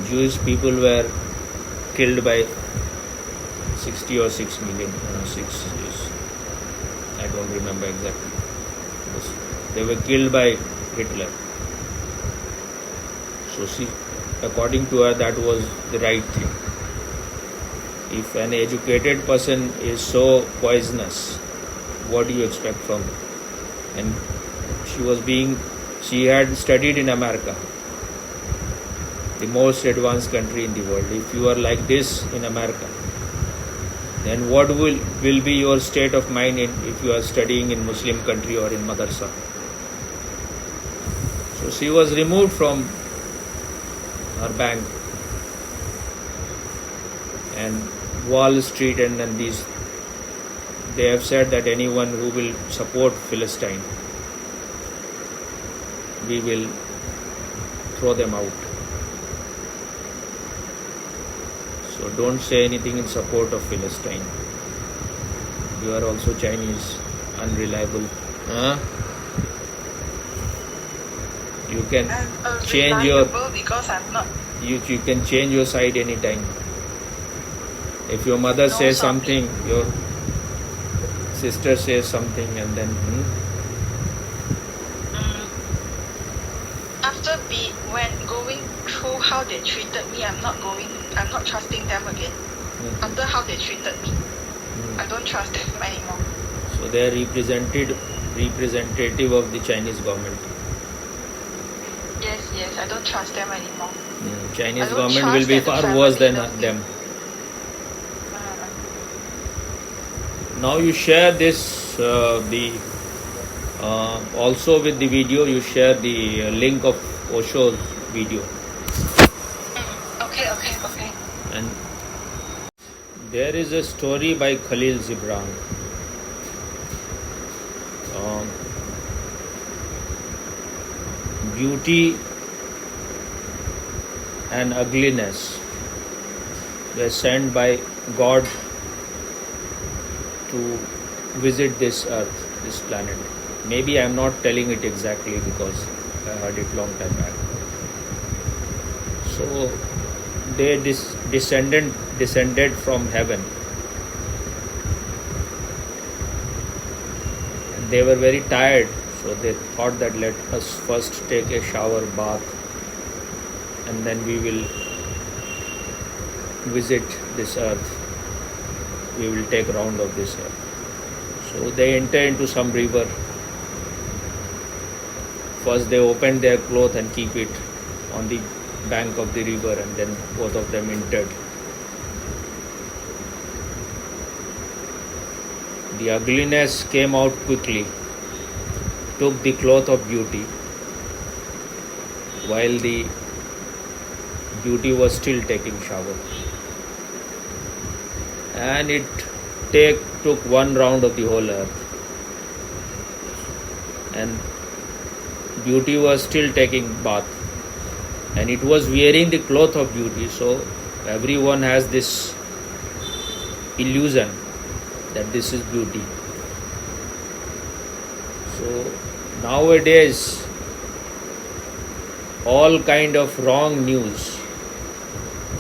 Jewish people were killed by 60 or 6 million. 6 is, I don't remember exactly. They were killed by Hitler. So she, according to her, that was the right thing. If an educated person is so poisonous, what do you expect from her? And she had studied in America, the most advanced country in the world. If you are like this in America, then what will be your state of mind if you are studying in Muslim country or in madrasa? So she was removed from her bank, and Wall Street and these, they have said that anyone who will support Palestine, we will throw them out. So don't say anything in support of Palestine. You are also Chinese, unreliable. You can change your because I'm not. You can change your side anytime. If your mother says something, your sister says something, and then After when going through how they treated me, I'm not trusting them again. After how they treated me, I don't trust them anymore. So they are representative of the Chinese government. Yes, I don't trust them anymore. Chinese government will be far worse than them. Now you share this, also with the video, you share the link of OSHO's video. Okay. And there is a story by Khalil Gibran. Beauty and ugliness were sent by God to visit this earth, this planet. Maybe I am not telling it exactly because I heard it long time back. So they descended from heaven. And they were very tired, so they thought that let us first take a shower bath and then we will visit this earth. We will take a round of this earth. So they enter into some river. First they opened their cloth and keep it on the bank of the river, and then both of them entered. The ugliness came out quickly, took the cloth of beauty, while the beauty was still taking shower. And it took one round of the whole earth. And beauty was still taking bath. And it was wearing the cloth of beauty. So everyone has this illusion that this is beauty. So nowadays, all kind of wrong news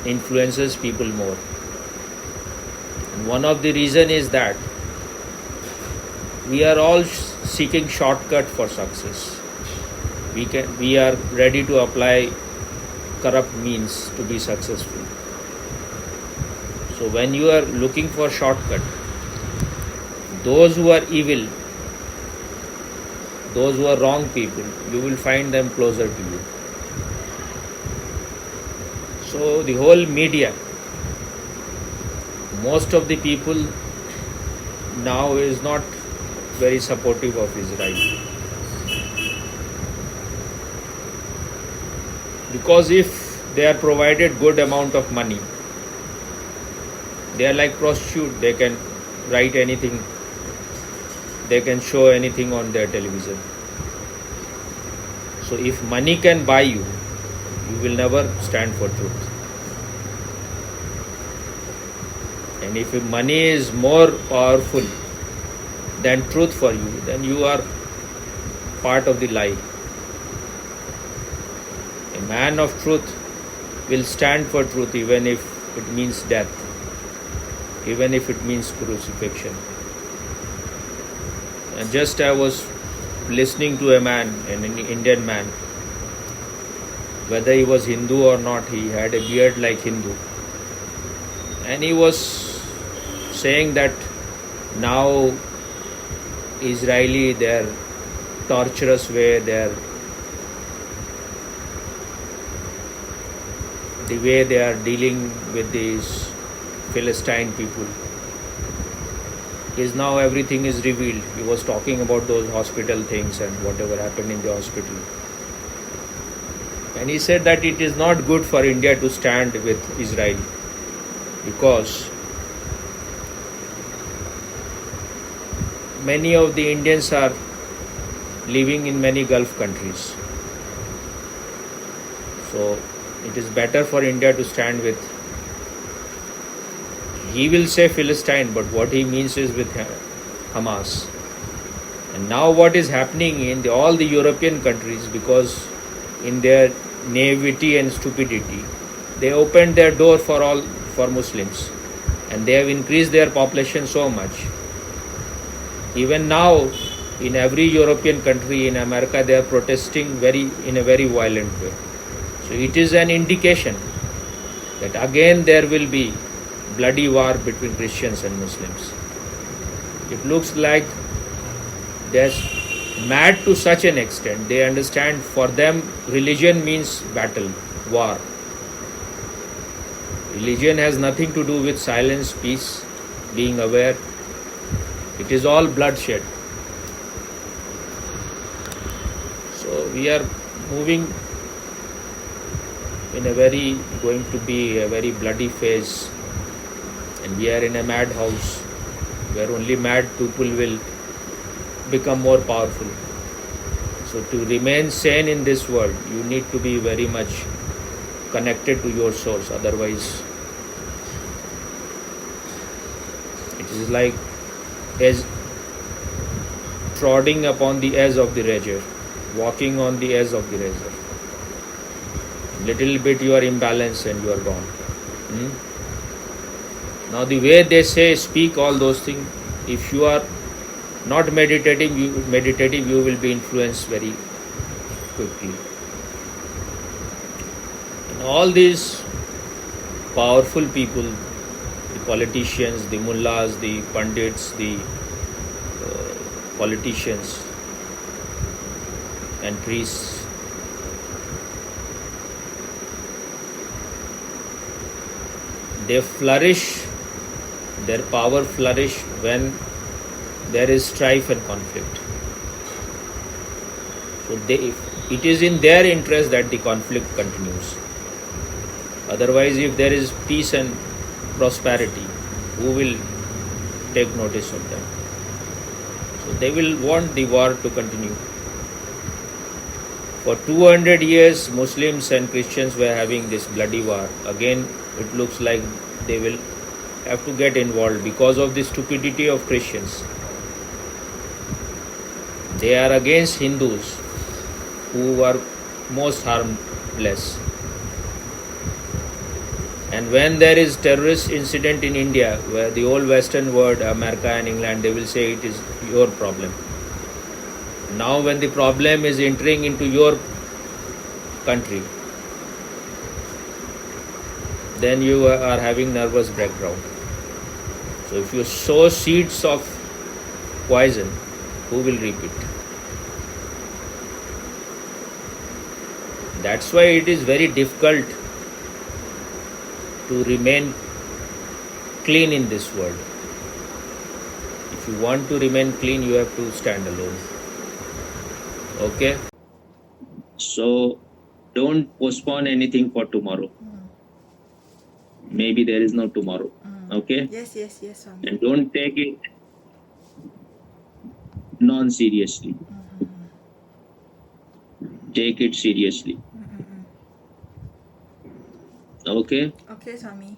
influences people more. And one of the reason is that we are all seeking shortcut for success. We are ready to apply corrupt means to be successful. So when you are looking for shortcut, those who are evil, those who are wrong people, you will find them closer to you. So the whole media, most of the people, now is not very supportive of Israel. Because if they are provided good amount of money, they are like prostitute. They can write anything, they can show anything on their television. So if money can buy you, you will never stand for truth. And if money is more powerful than truth for you, then you are part of the lie. A man of truth will stand for truth even if it means death, even if it means crucifixion. And just I was listening to a man, an Indian man, whether he was Hindu or not, he had a beard like Hindu. And he was saying that now Israeli, their torturous way, the way they are dealing with these Philistine people, is now everything is revealed. He was talking about those hospital things and whatever happened in the hospital. And he said that it is not good for India to stand with Israel because many of the Indians are living in many Gulf countries. So it is better for India to stand with, he will say Philistine, but what he means is with Hamas. And now what is happening in all the European countries, because in their naivety and stupidity, they opened their door for Muslims, and they have increased their population so much. Even now, in every European country, in America, they are protesting in a very violent way. So it is an indication that again there will be bloody war between Christians and Muslims. It looks like they're mad to such an extent. They understand, for them religion means battle, war. Religion has nothing to do with silence, peace, being aware. It is all bloodshed. So we are moving going to be a very bloody phase, and we are in a madhouse where only mad people will become more powerful. So to remain sane in this world, you need to be very much connected to your source. Otherwise, it is like as treading upon the edge of the razor, walking on the edge of the razor. Little bit you are imbalanced and you are gone. Now the way they say, speak all those things, if you are not meditative, you will be influenced very quickly. And all these powerful people, the politicians, the mullahs, the pandits, the politicians and priests, they flourish, their power flourish when there is strife and conflict. So it is in their interest that the conflict continues. Otherwise, if there is peace and prosperity, who will take notice of them? So they will want the war to continue. For 200 years, Muslims and Christians were having this bloody war. Again, it looks like they will have to get involved because of the stupidity of Christians. They are against Hindus, who are most harmless. And when there is terrorist incident in India, where the whole Western world, America and England, they will say it is your problem. Now when the problem is entering into your country, then you are having nervous breakdown. So if you sow seeds of poison, who will reap it? That's why it is very difficult to remain clean in this world. If If you want to remain clean, you have to stand alone. Okay? So don't postpone anything for tomorrow. Maybe there is no tomorrow. Okay? Yes, yes, yes, Swami. And don't take it non-seriously. Take it seriously. Okay? Okay, Swami.